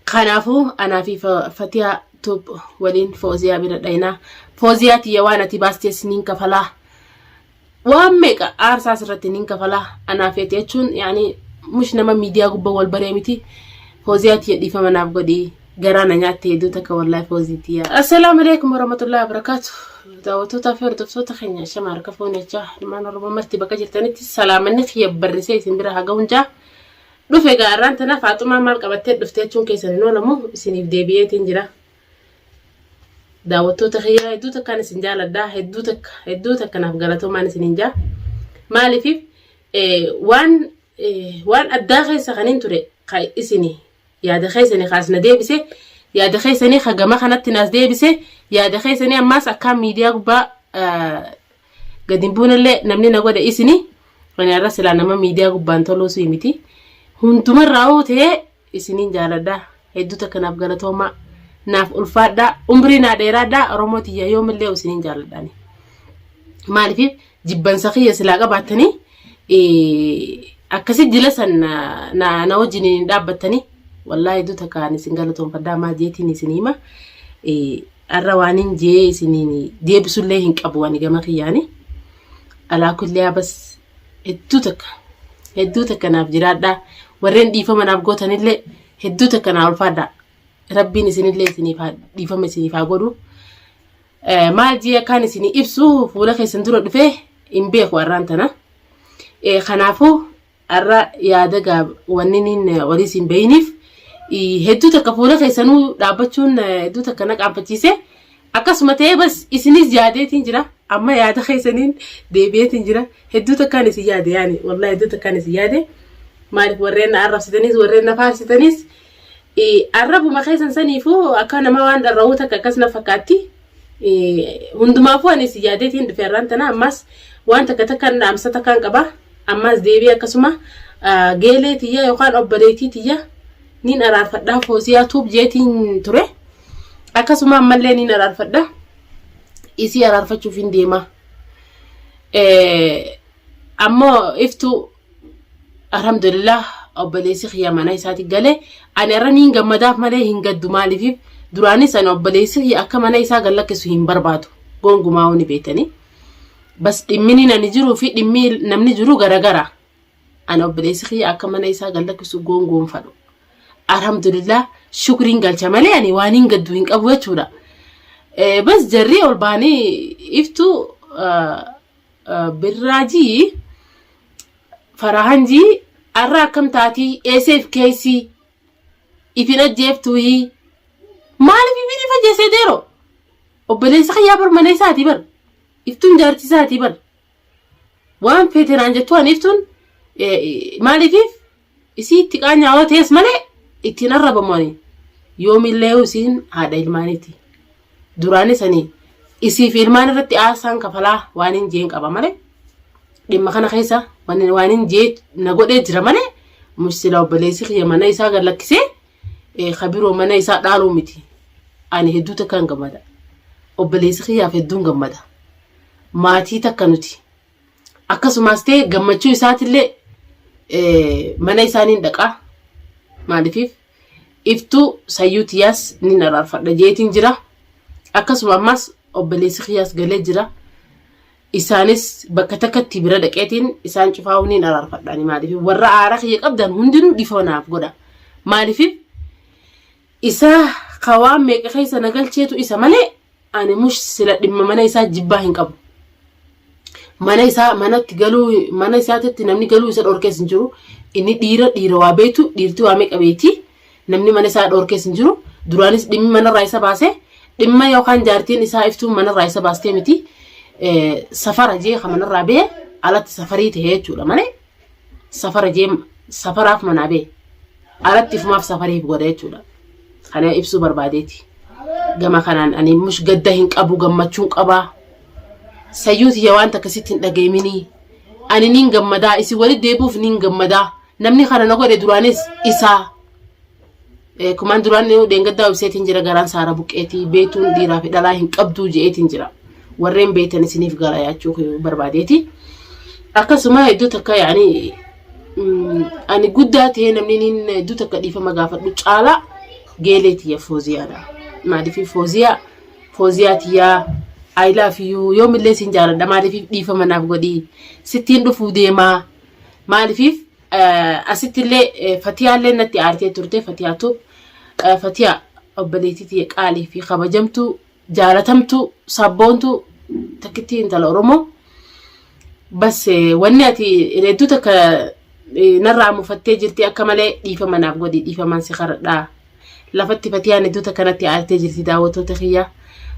خنافو أنا في فتيا توب ولين فوزيا بردينا فوزيا تيوانا تباستي سنين كفلا وامك أرساس رتنين كفلا أنا في تيجون يعني مش نما ميديا قبة والبريمتي فوزيا تيدي فما نبغدي جرانا نياتي دوتك والله فوزيتيا. السلام عليكم ورحمة الله وبركاته. دعوتو تفير دفتو تخيني شمار كفوني جاه لما نربو مرتبة كجرتني السلام النخي برسي سنبرها جونجا دفع قارن تنا فاطمة مال قبتة دفتة شون كيسنو نمو سنيف دبيه تنجرا دعوتو تخيا دوتك كان سنجال دا هدوتك كان أفقالتو ما نسنجا مالي في وان الداخل سخنين تري خاي إسني يا دخل سني خاصنا دبسه يا دخل سني خجمة خنات الناس دبسه يا دخل سني أماس أكام ميديا قبا قديم بون اللي نمني نقول إسني فني الرسل أنا ما ميديا قبا انتلو سويمتي هنتم الراوت هي إسنين جالدا هدوتك كان أفقالتو ما ناف الفادا عمرنا ديرادا روموتي يوم اللي وسنين جالداني مالي في جبان سخية سلاقة باتني أكسي جلسا نوجني دابتني والله دوتك كان سنجالتهم فدا ما جيتني سنيمة الروانين جي سنيني دي بسوليهن أبواني جمع خياني على كل بس هدوتك كان أفجرادا ورين دي فما نابقوتني اللي هدوتك كان الفادا ربي نسني اللي سنيفا دي فما سنيفا قولو ما جي كان سني إبسو فولا خي سندورو دفه إنبيخ ورانتنا خنافو الرا يادقا وننين وليسين بينيف هدوتك فولا خي سنو دابتشون هدوتك ناك عمفتيسي أكاسمتي بس إسنيس جادي تنجرا أما يادا خي سنين ديبيه تنجرا هدوتك كان سيادي يعني والله هدوتك كان سيادي مالك ورينا عرف ستنيس ورينا فارس ستنيس الربو ما خيسن سنيفو أكان ما وان الروتك أكاسنا فكاتي هندما فو أني سيادتين دفرانتنا أماس وان تكتكن أمستكن كبا أماس ديبي أكاسما جيلي تيا يوخان أبريتي تيا نين أرارفدا فوزيا توب جيتين تري أكاسما أمالي نين أرارفدا إسي أرارفتشو فين ديما أما إفتو الحمد لله أبليسي خيامنا يساتي قالي أنا راني جمداف مالي هنقدو مالي في دراني سنة أبليسي أكمنا يسا قال لك سوين بربادو قونقو ماوني بيتني بس إمني نجرو في إمي نمني جرو غرغرا أنا أبليسي خي أكمنا يسا قال لك سو قونقو مفادو الحمد لله شكرين قال شمالي يعني وانين قدو هنق أبوه شورا بس جري والباني إفتو بالراجي فراهنجي الراكم تاتي اسف كيسي إفنا جيبتوهي مالي في بيني فجأة سيديرو وبليس خيابر مني ساتي بر إفتون جارتي ساتي بر وان فيتر عنجتوان إفتون مالي فيف إسي تقاني عوات هيس مالي اتنرب ماني يوم اللي وسين هذا المانيتي دوراني سني إسي في الماني رتي آسان كفلا وانين جينك أبا مالي لما كان خيسا وانين جيت نقول إجرا مالي مشتلا وبليس خيا مني سا قال لك سي خبيرو مني سا دارو متي أنا هدوتا كان جمدا وبليس خيا في الدون جمدا ماتي تكنوتي أكاسو ماستي جمتشو سات اللي مني سانين دكا ما دفيف إفتو سيوتياس نينا رارفا دجيتين جرا أكاسو ماماس وبليس خياس قال جرا إسانس بكتكت تبرد كاتين إسان شفاوني نرار فداني ما دفي ورا عارخ يقبضن هندنو ديفونا فقدا ما دفي إسا قوام ميك خيسا نقل تيتو إسا مالي أنا مش سلا دم مانا إسا جباهن كابو مانا إسا مانا تقالو مانا إسا تتنمني قالو إسا الأوركيس نجرو إني ديرا وابيتو ديرتو واميك أبيتي نمني مانا إسا الأوركيس نجرو درانيس دم مانا رايسا باسي دم ما يوخان جارتين إسا إفتو مانا رايسا باستي متي سفر جي خمن الرابع على سفرية هيك ولا ماني سفر جي سفر أف منابه على تفهم في سفرية بقولت ولا خلينا إبسو بربادتي جماعة خلنا أنا مش قدهنك أبو جمّتشونك أبا سيوت يوان تكسيتين دقيمني أنا نين جمّدا إسي ولد ديبوف نين جمّدا نمني خلنا نقول درانيس إسا كمان دراني ودينجدا وسيتين جرا جران سارة بوكيتي بيتون ديرا في دلاهنك أبدو جيتين جرا ورين بيتنا سنيف قرايات شوخي بربادتي أكاسما يدوتك يعني أنا قدّات هنا منين دوتك دي فما قافت بتشالا geeleeti ya Fooziyaadha. Maaliif Fooziyaati yaa I love you yoom illee sin jaaladha maaliif dhiifama naaf godhi sittiin dhufuu deemaa maaliif asitti illee Fatiyaallee natti aartee turte Fatiyaa obboleettii qaalii fi kabajamtu jaalatamtu sabboontu takkitti intala Oromoo bas wanni ati reedduu takka narraa mufattee jirti akka malee dhiifama naaf godhi dhiifaman si qaradhaa lafatti Fatiyaan reedduu takka natti aartee jirti daawwattoota kiyyaa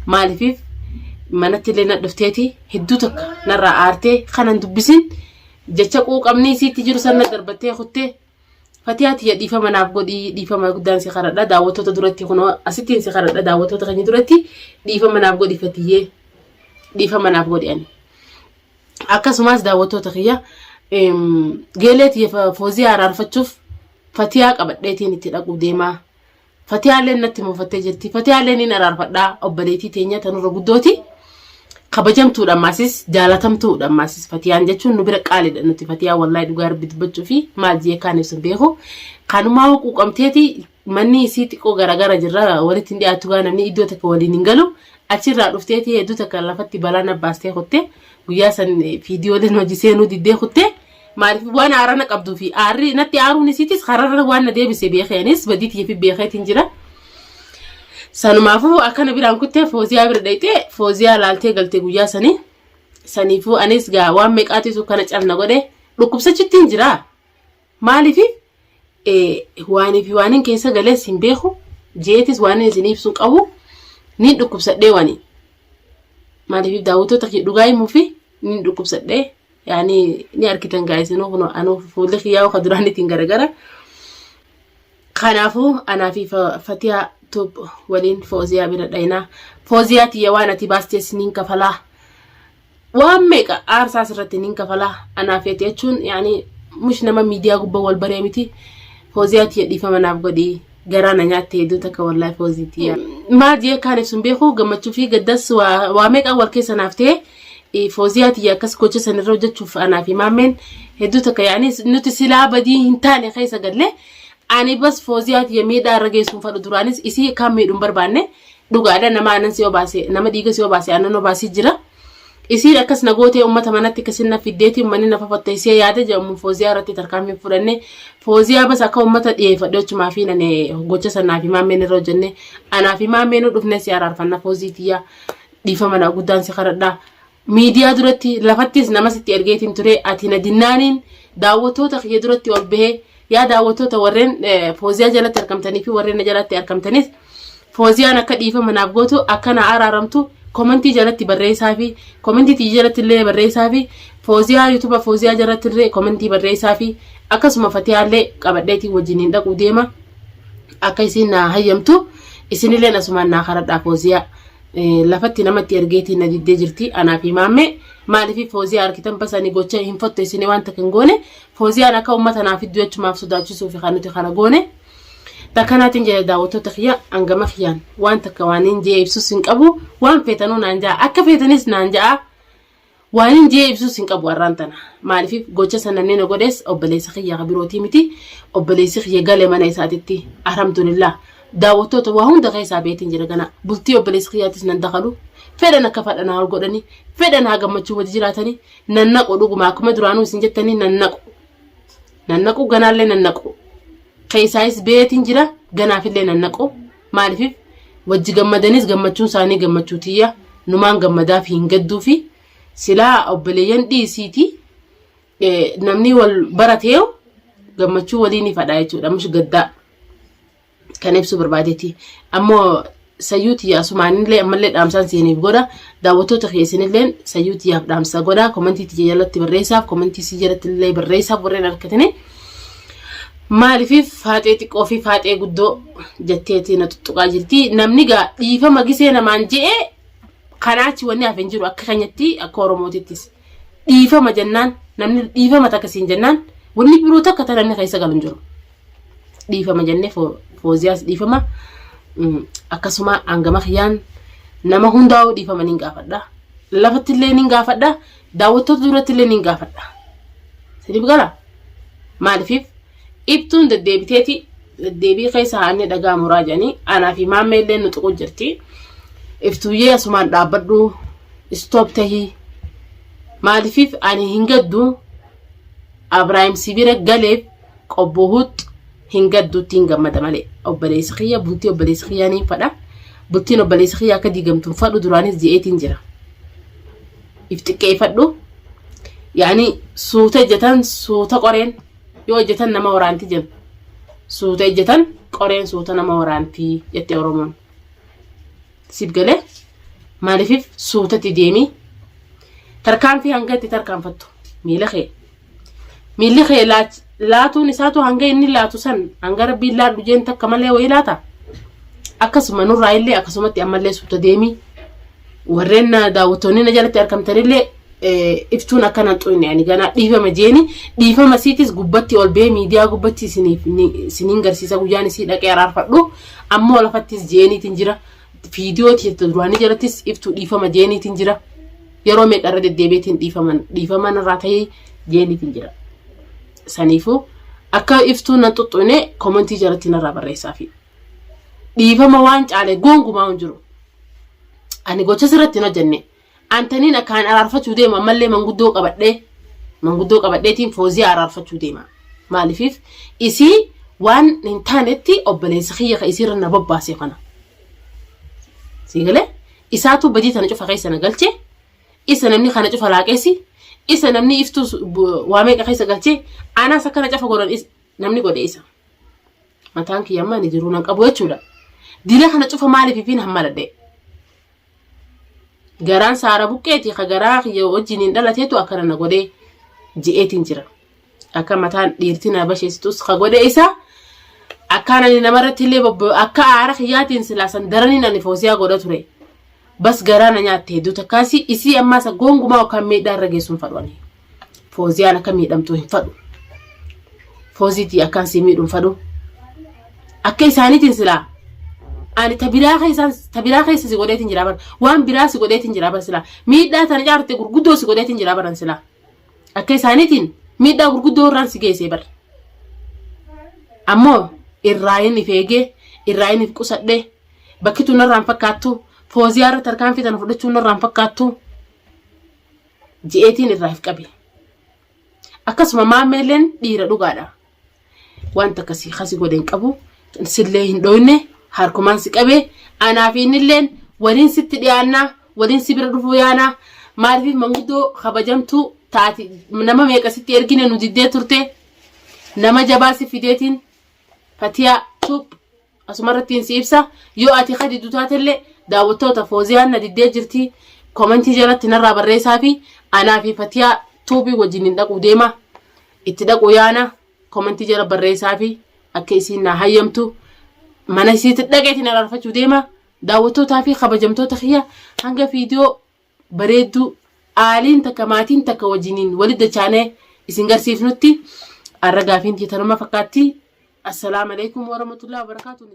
maaliif manatti illee na dhufteeti hedduu takka narraa aartee kanan dubbisin jecha quuqamni isiitti jiru sanna darbattee kuttee Fatiyaati dhiifama naaf godhi dhiifama guddaan si qaradhaa daawwattoota duratti kunoo asittiin si qaradhaa daawwattoota keenya duratti dhiifama naaf godhi Fatiyyee dhiifama naaf godhi ani akkasumas daawwattoota kiyya geeleeti Fooziyaa araarfachuuf Fatiyaa qabadheetiin itti dhaquu deemaa Fatiyaallee natti mufattee jirti Fatiyaallee ni araarfadhaa obboleettii teenya tanurra guddooti kabajamtuudha maasis jaalatamtuudha maasis Fatiyaan jechuun nu bira qaaliidha nuti Fatiyaa wallahi dhugaa rabbi dubbachuu fi maal jee kaan ibsan beeku kanumaa quuqamteeti manni isii xiqqoo garagara jirra walitti hin dhiyaatu gaa namni iddoo takka waliin hin galu achirraa dhufteeti hedduu takka lafatti balaa baastee kuttee guyyaa san viidiyooleen hojii seenuu diddee kuttee maaliif waan aarana qabduu fi aarri natti aaruun isiitis kararra waan na deebise beekeenis badiitii fi beekeetiin jira sanumaafu akkana biraan kuttee Fooziyaa bira dhayxee Fooziyaa laaltee galtee guyyaa saniifuu anis gaa waan meeqaatiisu kana calna godhe dhukkubsachitti hin jira maaliif waanin keessa galees hin beeku jeetis waan isin ibsu qabu ni dhukkubsadhee wani maaliif daawwattoota dhugaa himuu fi ni dhukkubsadhee yaani ni arkitan gaayisinu kuno anu fuulli kiyyaa ka duraanitiin garagara kanaafu anaa fi Fatiyaa tub waliin Fooziyaa bira dhaynaa Fooziyaati yaa waan ati baastees nin kafalaa waan meeqa aarsaas irratti nin kafalaa anaa feete jechuun yaani mush nama miidiyaa gubbaa wal baree miti Fooziyaati dhiifama naaf godhi garaana nyaatte hedduu takka wallahi Fooziyaati maal jee kaan ibsuun beeku gammachuu fi gaddas waa meeqa wal keessa naaf ta'e Fooziyaati akkas gocha sanirra hojjechuuf anaa fi maammeen hedduu takka yaani nuti silaa badii hin taane keessa galle ani bas Fooziyaati miidhaa irra geessuun fadhu duraanis isii kan miidhuun barbaanne dhugaadha nama anan si obaase nama dhiiga si obaase anan obaasii jira isii akkas nagootee ummata manatti kasinna fiddeetii ummanni nafa fatteessee yaada jedhamu Fooziyaa irratti tarkaanfii fudhanne Fooziyaa bas akka ummata dhiyeeffadhe jechumaa fi nane gocha sanaa fi maammeen irra hojjenne anaa fi maammeen dhufne si araarfanna Fooziitiyaa dhiifama na guddaan si qaradhaa miidiyaa duratti lafattis nama sitti ergeetiin ture ati na dinnaaniin daawwattoota kiyya duratti ol bahee yaa daawwattoota warreen Fooziyaa jalatti argamtanii fi warreen jalatti argamtanis Fooziyaan akka dhiifama naaf gootu akka na araaramtu komentii jalatti barreessaa fi komentii jalatti illee barreessaa fi Fooziyaa YouTube Fooziyaa jalatti illee komentii barreessaa fi akkasuma Fatiyaallee qabadheetii wajjiniin dhaquu deema akka isin na hayyamtu isinillee asumaan na qaradhaa Fooziyaa lafatti namatti ergeetiin na diddee jirti anaa fi maammee maaliif Fooziyaa arkitan basanii gocha hin fotto isin waan takka hin goone Fooziyaan akka ummata naaf iddoo jechumaaf sodaachisuuf kan nuti kana goone takkanaatiin jedhe daawwattoota kiyya hangama kiyyaan waan takka waan hin jee ibsus hin qabu waan feetanuu naan ja'a akka feetanis naan ja'a waan hin jee ibsus hin qabu warraan tana maaliif gocha sananneen godhees obboleessa kiyya birootii miti obboleessi kiyya galee mana isaatitti alhamdulillah daawwattoota waa hunda keessaa beetiin jira gana bultii obboleessi kiyyaatis nan dakalu fedhan akka fadhanaa ol godhanii fedhan haa gammachuu wajji jiraatanii nan naqu dhuguma akkuma duraanuu isin jettanii nan naqu ganaallee nan naqu keessaayis beetiin jira ganaafillee nan naqu maaliif wajji gammadanis gammachuun isaanii gammachuutiyya numaan gammadaa fi hin gadduu fi silaa obboleeyyan dhiisiiti namni wal barateew gammachuu waliin fadhaa jechuudha mush gaddaa kan ibsu barbaadeeti ammoo sayyuuti asumaanillee ammallee dhaamsaan seeniif godha daawwattoota keessanillee sayyuuti yaaf dhaamsa godha komentii jalatti barreessaaf komentii si jalatti illee barreessaaf warreen arkatanii maaliif faaxee xiqqoo fi faaxee guddoo jetteetii na tuttuqaa jirti namni gaa dhiifama gisee namaan je'ee kanaachi wanni hafe hin jiru akka kanyatti akka Oromootittis dhiifama jennaan namni dhiifama takkasiin jennaan wanni biroo takka tananni keessa galu hin jiru dhiifama jennee Fooziyaas dhiifama akkasuma hangama kiyyaan nama hundaa'u dhiifama nin gaafadha lafatti illee nin gaafadha daawwattoota duratti illee nin gaafadha sidiif gala maaliif ibtuun deddeebiteeti deebii keessa haanne dhagaa muraa jedhanii anaa fi maammee illee nu tuqu jirti. Iftuuyyee asumaan dhaabbadhu stop tahii maaliif ani hin gaddu Abrahaam Sibira galeef qobbohut hin gadduutti hin gammada malee obboleessa kiyya bultii obboleessa kiyyaa ni fadha bultiin obboleessa kiyyaa akka diigamtuun fadhu duraanis je'eetiin jira. Iftiqqeeffadhu yaani suuta ejjatan suuta qoreen yoo ejjatan nama waraanti jedhu suuta ejjatan qoreen suuta nama waraanti jette Oromoon. Siif galee maaliif suutatti deemi tarkaanfii hanga itti tarkaanfattu miila kee laatuun isaatu hanga inni laatu san hanga rabbiin laadhu jeen takka malee wayii laata akkasuma nurraa illee akkasumatti ammallee suuta deemi warreen daawwattoonni na jalatti argamtanillee iftuun akkana xu'inne ani ganaa dhiifama jeeni dhiifama siitis gubbatti ol bee miidiyaa gubbatti isiniin garsiisa guyyaan isii dhaqee araarfadhu ammoo lafattis jeeniitiin jira viidiyoo tiyyata duraanii jalattis iftuu dhiifama jeeniitiin jira yeroo meeqarra deddeebiitiin dhiifaman irraa ta'ee jeeniitiin jira. Saniifuu akka iftuun nan xuxxune komentii jalatti narraa barreessaafi dhiifama waan caale gongumaa hin jiru. Ani gocha sirratti hin hojjenne antaniin akkaan araarfachuu deema ammallee manguddoo qabadheetiin foozii araarfachuu deema maaliif isii waan hin taanetti obboleessa kiyya ka isiirra na bobbaase kana sigale isaatu badii tana cufa keessa na galche isa namni kana cufa laaqeesi isa namni iftuu waa meeqa keessa galche anas akkana cufa godhan namni godhe isa mataan kiyya amma ni jiru nan qabu jechuudha. Dila kana cufa maaliif fiin hammaladhe garaan saara buqqeeti ka garaa kiyya wajjiniin dhalateetu akkana na godhe je'eetiin jira akka mataan dhiirtii na basheessitus ka godhe isa akkana ni namarratti illee akka aara kiyyaatiin silaasan daraniin ani fooziyaa godha ture bas garaa na nyaatte hedduu takkaasi isii ammaa isa gongumaa yookaan miidhaa irra geessuun fadhuani fooziyaan akka miidhamtuu hin fadhu fooziitii akkaan si miidhuun fadhu akka isaaniitiin silaa ani tabiraa keessa si godheetiin jira bara waan biraa si godheetiin jira bara silaa miidhaa tana jaarte gurguddoo si godheetiin jira bara silaa akka isaaniitiin miidhaa gurguddoo irraan si geessee bara ammoo irraayin ifeegee irraayin if qusadhe bakki tun irraan fakkaattu fooziyaa irra tarkaanfii tana fudhachuun irraan fakkaattu je'eetiin irraa if qabe akkasuma maammeelleen dhiira dhugaadha wanta akkasii kasi godhen qabu sillee hin dhoyne harkumaan si qabe anaa fi innilleen waliin sitti dhiyaannaa waliin si bira dhufuu yaanaa maaliif manguddoo kabajamtuu taati nama meeqa sitti ergine nu diddee turte nama jabaa si fideetiin Fatiyaa tuup asumarrattiin si ibsa yoo ati khadidu taatellee daawwattoota fooziyaan na diddee jirti komentii jalatti narraa barreessaa fi anaa fi Fatiyaa tuubii wajjiniin dhaquu deema itti dhaquu yaana komentii jala barreessaa fi akka isiin na hayyamtu mana isiitti dhaqeetiin araarfachuu deema daawwattootaa fi kabajamtoota kiyya hanga viidiyoo bareedduu aaliin takka maatiin takka wajjiniin walitti dachaanee isin garsiifnutti arra gaafiin tiitanuma fakkaatti. Assalamu alaikum warahmatullahi wabarakatuh.